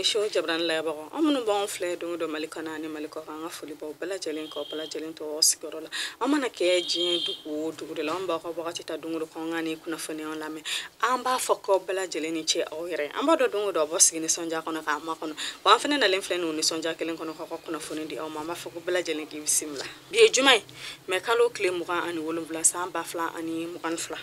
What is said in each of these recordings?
show jabran labo amunu bon fle do malikana ni maliko nga fuli bo bala jelen to osigorola amana ke jin dugu de lamba ko bakati ta dungu ko ngani kuna fone on lame amba foko bala jelen che oyre amba do dungu do bosi ni sonja kono ka ma kono wa fene na len fle no ni sonja kelen kono ko kuna fone di o mama foko bala jelen ki bisimla bi jumai me kalo kle mu kan ani wolum bla samba fla ani mu kan fla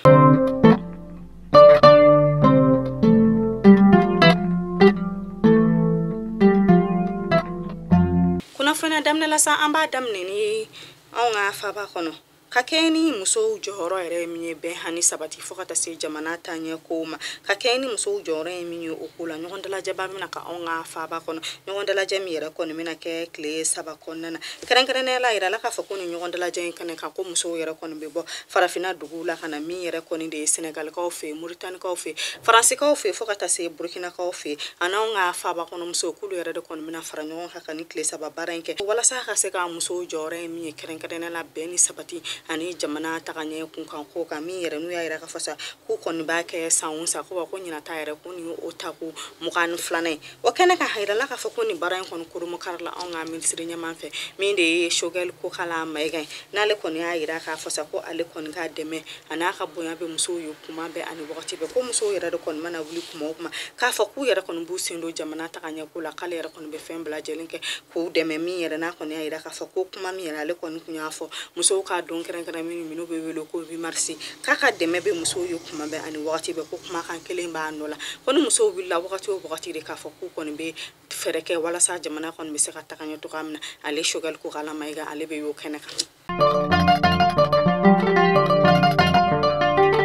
fana damne la sa amba damne ni nga fa ba kono kakeni muso joro ere minye be hani sabati fokata se jamana tanye koma kakeni muso joro ere minye okula nyondala jaba mina ka nga fa ba kono nyondala jami ere kono mina ke kle saba kono na keren la ira la ka fa kono nyondala jeng kan ka ko muso ere kono be bo farafina dugula kana mi ere kono de Senegal ka ofe Mauritanie ka ofe France ka ofe fokata se Burkina ka ofe ana nga fa ba kono muso kulu ere de kono mina fara nyon ka ni kle saba baranke wala sa ka se ka muso joro ere minye keren la beni sabati ani jamana taganya kun kan ko ka mi yere nu ya ira ka fasa ku kon ba ke sawun sa ko ko nyina ta yere ko ni otaku mukan flane o kana ka hayra la ka fa ko ni baran kon ko mu karla on ga min sirinya manfe mi de shogel ko kala mai ga na le kon ya ira ka fasa ko ale kon ga deme ana ka boya be muso yu kuma be ani wakati be ko muso yere kon mana wuli kuma ka fa ku yere kon bu sindo jamana taganya ko la kala yere kon be fembla jelinke ko deme mi yere na kon ya ira ka fa ko kuma mi yere ale kon kunya fo muso ka don keren mino be welo ko bi marsi kaka deme be muso yo kuma be ani wakati be ko kuma kan kelen ba nola kono muso willa wakati de ka fo ko kon be fereke wala sa jamana kon be se ka takanyo to kamna ale shogal ko kala maiga ale be yo keneka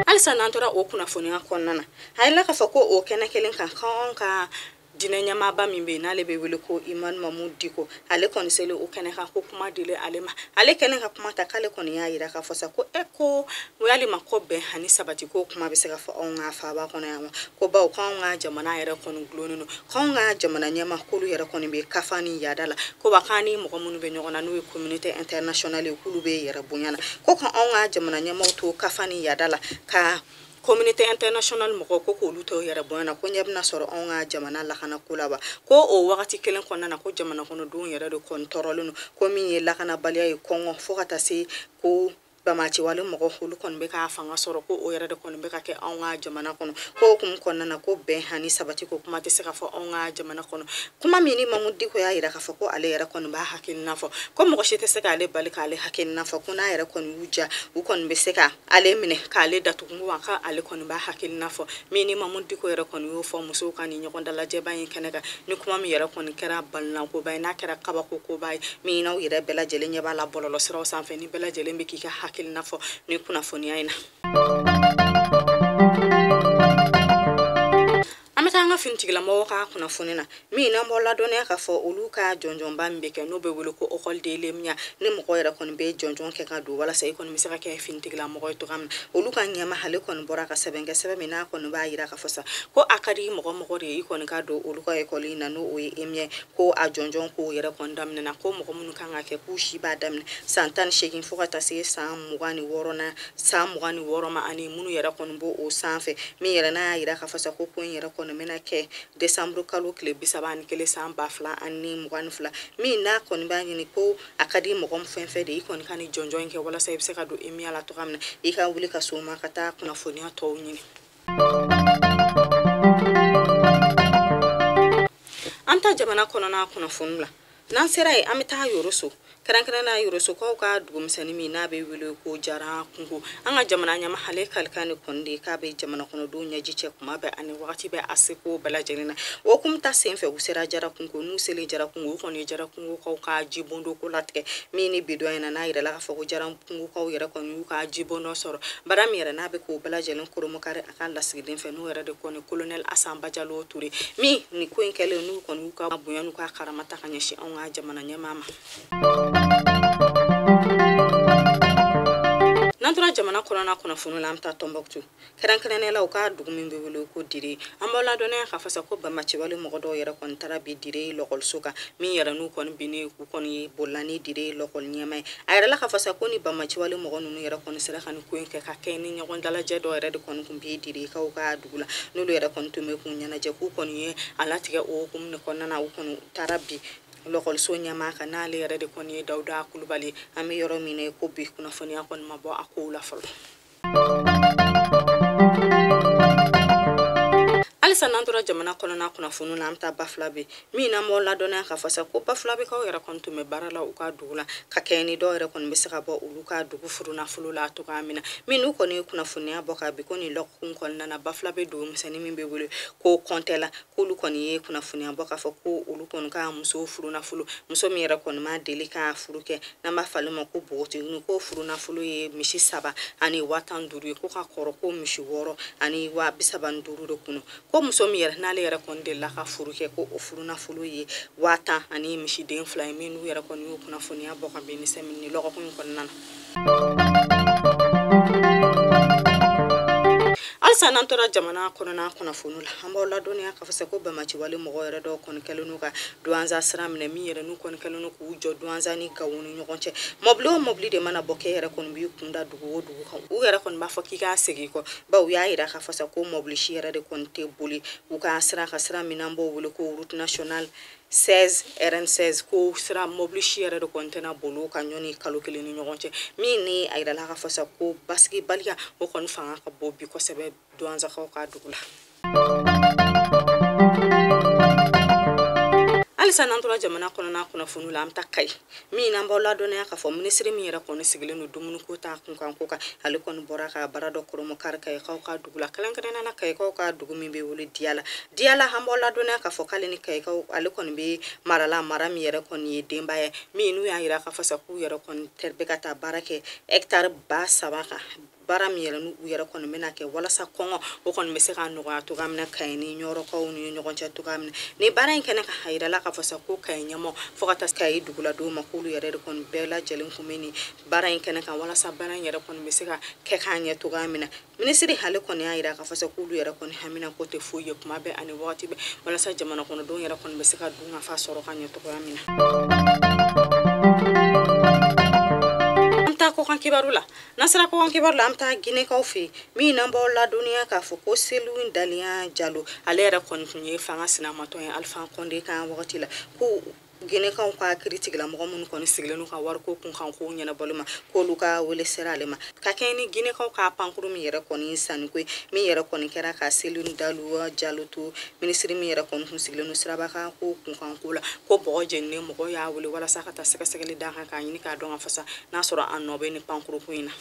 alsa nantora o kuna foni akonna hayla ka fo ko o kenekelen kan ka dinenya maba mimbe na lebe wele ko Iman Mamudiko ale kon sele o kene ka ko kuma dile alema ale kene ka kuma ta kale kon ya ira ka fosa ko eko wali makobe hani sabati ko kuma be se ka fo on afa ba kon ya ko ba ko nga jamana ira kon glono ko nga jamana nyama kulu ira kon be kafani yadala ko ba kani mo ko munu be nyona no community international kulu be ira bunyana ko nga jamana nyama to kafani yadala ka community international mo ko luto yara bona ko nyabna soro onga jamana la kana kulaba ko o wakati kelen konna na ko jamana kono dun yara do control no ko min la kana baliya ko ngo fokata se ko bamachi wale moko hulu kon be ka fanga soro ko o yara de kon be ka ke onga jamana kono ko kum konna na ko be hani sabati ko kuma te se ka fo onga jamana kono kuma mini Mamudi ko ya ira ka fo ko ale yara kon ba hakil na fo ko mo shete se ka ale bali ka ale hakil na fo kuna yara kon wuja u kon be se ka ale mine ka ale datu mu ka ale kon ba hakil na fo mini Mamudi ko yara kon yo fo muso kan ni kon dala je bayin keneka ni kuma mi yara kon kera balna ko bay na kera kaba ko bay mi na yira bela jele nya bala bololo sero sanfe ni bela jele mbi ki ka nafo ni kuna foni aina ameta fintigla mo ka kuna fonina mi na mola doni ka fo uluka jonjon bambe ke no be wulu ko okol de lemnya ni mo ko era kon be jonjon ke ka do wala sai kon mi saka ke fintigla mo ko to kam uluka nyama hale kon bora ka sebenge sebe mi na kon ba yira ka fosa ko akari mo ko re kon ka do uluka e ko lina no o emye ko a jonjon ko yera kon damne na ko mo mun kan ake ku shi ba damne santan shekin fokata se sam mugani woroma ani munu yera kon bo o sanfe mi yera na yira ka fosa ko kon yera kon mena ke December kalo kle bisabani kele samba fla ani mugani fla mi na kon ba ni ko akadi mo kom fenfe de kon kan jonjon ke wala sai se ka do emi ala to kamna e ka wuli ka soma kata kuna foni ato nyini anta jamana kono na kuna fonula nan serai amita yoroso karankana na yoroso ko ka dugum sanimi na be wilo ko jara kungo anga jamana nyama hale kalkani konde ka be jamana kono do nyaji che kuma be ani wakati be asiko bala jenina o kum ta senfe usera jara kungo nu sele jara kungo ko ni jara kungo ko ka jibondo ko latke mini bido ina na ira la ka fo jara kungo ko yera ko nu ka jibono soro bara mi na be ko bala jenin kuro mo kare akan la sigidin fe no yera de ko ni colonel Asamba Jalo Touré mi ni ko enkele nu ko nu ka buyanu ka karamata kanyeshi anga jamana nyama Nantura jamana kɔnɔna kunnafoni la an ta Tombouctou kɛrɛnkɛrɛnnen la u ka dugu min bɛ wele ko Dire an b'aw ladɔnniya k'a fɔ sa ko bamacɛwale mɔgɔ dɔw yɛrɛ kɔni taara bi Dire lɔgɔliso kan min yɛrɛ n'u kɔni binnen u kɔni bolila ni Dire lɔgɔli ɲɛma ye a yɛrɛ la k'a fɔ sa ko ni bamacɛwale mɔgɔ ninnu yɛrɛ kɔni sera ka nin ko in kɛ ka kɛ ni ɲɔgɔn dalajɛ dɔ yɛrɛ de kɔni kun bɛ Dire kaw ka dugu la n'olu yɛrɛ kɔni tun bɛ kun ɲɛnajɛ k'u kɔni ye a latigɛ o hukumu de kɔnɔna na u kɔni taara bi lɔgɔliso ɲɛma kan n'ale yɛrɛ de kɔni ye Dawuda Kulubali an bɛ yɔrɔ min na ko bi kunnafoniya kɔni ma bɔ a kow la fɔlɔ. Alisa n'an tora jamana kɔnɔna kunnafoni la an taa Bafulabe min na m'aw ladɔnniya k'a fɔ sa ko Bafulabekaw yɛrɛ kɔni tun bɛ baara la u ka dugu la ka kɛɲɛ ni dɔw yɛrɛ kɔni bɛ se ka bɔ olu ka dugu furunafolo la cogoya min na min n'u kɔni ye kunnafoniya bɔ ka bi ko nin lɔgɔkun kɔnɔna na Bafulabe dugu misɛnnin min bɛ wele ko Kɔntɛla k'olu kɔni ye kunnafoniya bɔ k'a fɔ ko olu kɔni ka muso furunafolo muso min yɛrɛ kɔni ma deli ka furu kɛ n'an b'a fɔ ale ma ko bogotigini ko furunafolo ye misi 3 ani 15,000 ye ko ka kɔrɔ ko misi 6 ani 35,000 de kunu ko muso min yɛrɛ n'ale yɛrɛ kɔni delila ka furu kɛ ko o furunafolo ye 10,000 ani misiden 2 ye min n'u yɛrɛ kɔni y'o kunnafoniya bɔ ka bɛn ni sɛmɛni ni lɔgɔkun kɔnɔna na. Alisa n'an tora jamana kɔnɔna kunnafoni la an b'aw ladɔnniya k'a fɔ sa ko bamacɛwale mɔgɔ yɛrɛ dɔw kɔni kɛlen n'u ka duwanza sira minɛ min yɛrɛ n'u kɔni kɛlen n'u k'u jɔ duwanza ni Gawo ni ɲɔgɔn cɛ mɔbili o mɔbili de mana bɔ k'e yɛrɛ kɔni b'i kunda dugu o dugu kan u yɛrɛ kɔni b'a fɔ k'i k'a segin kɔ bawo u y'a yira k'a fɔ sa ko mɔbili si yɛrɛ de kɔni tɛ boli u ka sira ka sira min n'an b'o wele ko route nationale 16 RN16 ko sira mɔbili si yɛrɛ de kɔni tɛna boli o kan ɲɔni kalo 1 ni ɲɔgɔn cɛ min ni a yirala k'a fɔ sa ko basigibaliya o kɔni fanga ka bɔ bi kosɛbɛ duwanzakaw ka dugu la. Alisa n'an tora jamana kɔnɔna kunnafoni la an ta Kayi min n'an b'aw ladɔnniya k'a fɔ minisiri min yɛrɛ kɔni sigilen don dumuniko ta kunkan ko kan ale kɔni bɔra ka baara dɔ kɔrɔmɔ kari Kayikaw ka dugu la kɛrɛnkɛrɛnnen na Kayikaw ka dugu min bɛ wele Diyala an b'aw ladɔnniya k'a fɔ k'ale ni Kayikaw ale kɔni bɛ mara min yɛrɛ kɔni ye denbaya min n'u y'a yira k'a fɔ sa k'u yɛrɛ kɔni bɛ ka taa baara kɛ hectare 3,000 kan baara min yɛrɛ n'u yɛrɛ kɔni bɛna kɛ walasa kɔngɔ o kɔni bɛ se ka nɔgɔya cogoya min na Kayi ni Ɲɔrɔkaw ni ɲɔgɔn cɛ cogoya min na ni baara in kɛnɛ kan a yirala k'a fɔ sa ko Kayi ɲɛmɔgɔ fo ka taa Kayi duguladenw ma k'olu yɛrɛ de kɔni bɛɛ lajɛlen kun bɛ nin baara in kɛnɛ kan walasa baara in yɛrɛ kɔni bɛ se ka kɛ k'a ɲɛ cogoya min na minisiri ale kɔni y'a yira k'a fɔ sa k'olu yɛrɛ kɔni hamina ko tɛ foyi ye kuma bɛɛ ani wagati bɛɛ walasa jamana kɔnɔdenw yɛrɛ kɔni bɛ se ka dun ka fa sɔrɔ ka ɲɛ cogoya min na. Kɔkan kibaru la n'an sera kɔkan kibaru la an bɛ taa Ginekaw fɛ min n'an b'aw ladɔnniya k'a fɔ ko Seliwu Daliya Jalo ale yɛrɛ kɔni tun ye fanga sinamatɔ ye Alpha Condé kan wagati la ko Ginekaw ka kiiri tigilamɔgɔ minnu kɔni sigilen n'u ka wariko kunkan kow ɲɛnabɔli ma k'olu ka wele sera ale ma ka kɛɲɛ ni Ginekaw ka pankuru min yɛrɛ kɔni saniko ye min yɛrɛ kɔni kɛra ka Seliwu Daliya Jalo to minisiri min yɛrɛ kɔni tun sigilen don Sirabaka ko kunkan ko la ko bɔgɔ jeninen mɔgɔ y'a wele walasa ka taa sɛgɛsɛgɛli d'a kan k'a ɲini k'a dɔn ka fɔ sa n'a sɔrɔ a nɔ bɛ ni pankuru ko in na.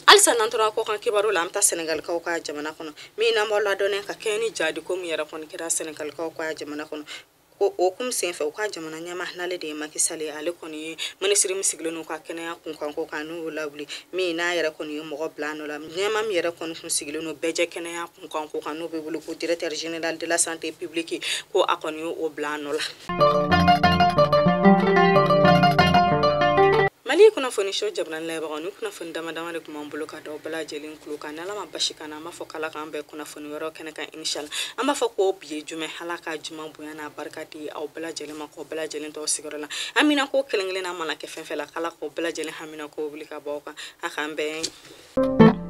Alisa n'an tora kɔkan kibaru la an bɛ taa Senegalikaw ka jamana kɔnɔ min n'an b'aw ladɔnniya ka kɛɲɛ ni jaadiko min yɛrɛ kɔni kɛra Senegalikaw ka jamana kɔnɔ ko o kun senfɛ u ka jamana ɲɛma n'ale de ye Macky Sall ye ale kɔni ye minisiri min sigilen n'u ka kɛnɛya kunkan ko kan n'u lawuli min n'a yɛrɛ kɔni ye mɔgɔ bila nɔ la ɲɛma min yɛrɛ kɔni kun sigilen n'u bɛɛ jɛ kɛnɛya kunkan ko kan n'u bɛ wele ko directeur général de la santé publique ko a kɔni y'o bila nɔ la. Mali kunnafoni show jabran laybaga ni kunnafoni dama de kuma an bolo ka da bɛɛ lajɛlen kulo kan n'Ala ma basi kana an b'a fɔ k'Ala k'an bɛɛ kunnafoni wɛrɛw kɛnɛ kan inshallah an b'a fɔ ko bi ye jumɛn Ala ka juma bonya n'a barika di aw bɛɛ lajɛlen ma k'aw bɛɛ lajɛlen tɔw sigiyɔrɔ la amina ko kelen-kelenna mana kɛ fɛn fɛn la k'Ala k'aw bɛɛ lajɛlen hamina ko wuli ka bɔ aw kan a k'an bɛn